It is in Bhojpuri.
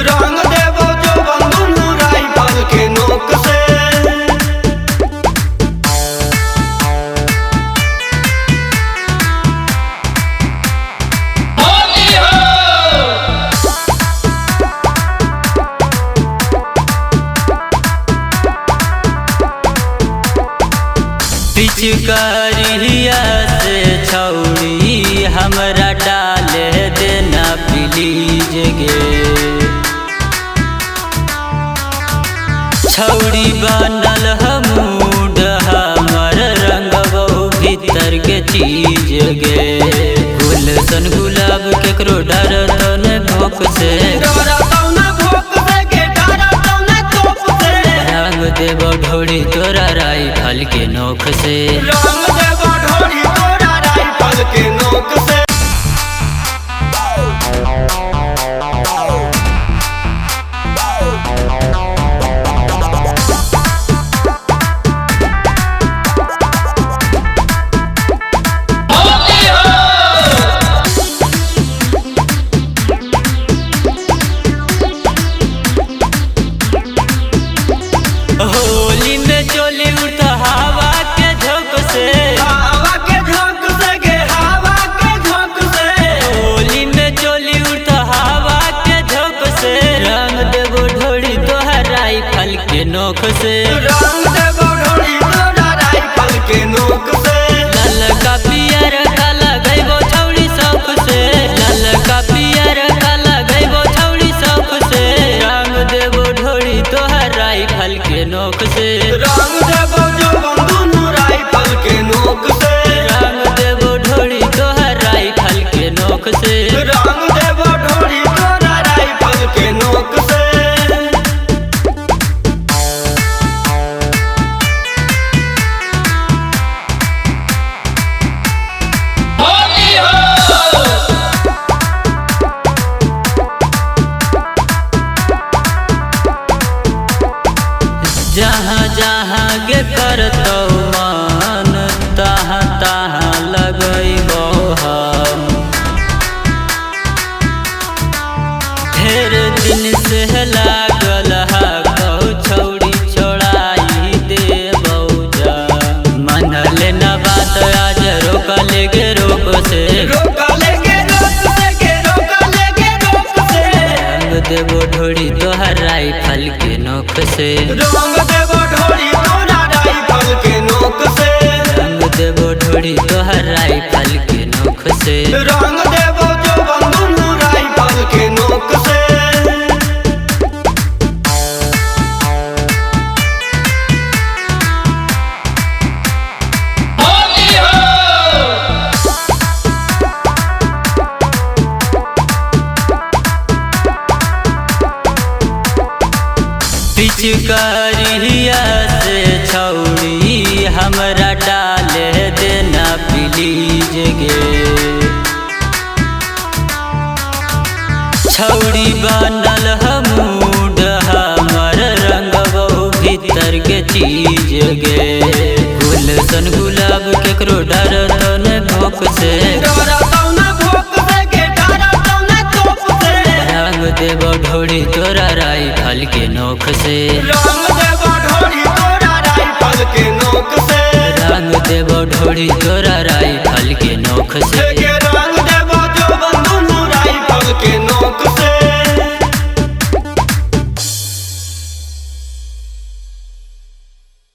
रंग देबो जो बंधु राइफल के नोक से। पिचकारिया से छौड़ी हमरा डाले देना प्लीज गे। छौड़ी बनल मूड हमर रंगबो भीतर के चीज गे। गुलशन गुलाब केकरो डरतो न भोक से, रंग देबो ढोड़ी तोरा राइफल के नोक से। रंग देबो ढोड़ी तोरा राइफल के नोक से। होली में चोली उड़ता हवा के झोंक से, हवा के झोंक से गे, हवा के झोंक से। होली में चोली उड़ता हवा के झोंक से। रंग देबो ढोड़ी तोहर राइफल के नोक से। रंग देबो ढोड़ी तोरा राइफल के नोक से। ललका पियर काला गइबो छौड़ी शौक से, ललका पियर काला गइबो छौड़ी शौक से। रंग देबो ढोड़ी तोहर राइफल के नोक से। रंग देबो जो बंधु राइफल के नोक से। रंग देबो ढोड़ी तोहर राइफल के नोक से। रंग देबो ढोड़ी तोरा राइफल के नोक से। जहाँ जहाँ गे करतौ मन, तहाँ तहाँ लगैबो हम। ढेर दिन से लागल हा कहू छौड़ी छोड़ाई देबौ जा। मनल न बात आज रोकले गे रोक से, रोकले गे रोक से गे, रोकले गे रोक से। रंग देबो ढोड़ी तोहर राइफल के नोक से। रंग देबो ढोड़ी तोरा राइफल के नोक से। रंग देबो ढोड़ी तोहर राइफल के नोक से। रंग देबो जो बंधु राइफल के नोक से। पिचकारिया से छौड़ी हमरा डाले देना प्लीज गे। छौड़ी बनल मूड हमर रंगबो भीतर के चीज गे। गुलशन गुलाब केकरो डरतो न भोक से, रंग देबो ढोड़ी तोरा राइफल के नोक से। रंग देबो ढोड़ी तोरा राइफल के नोक से। रंग देबो ढोड़ी तोरा राइफल के नोक से। रंग देबो जो बंधु राइफल के नोक से।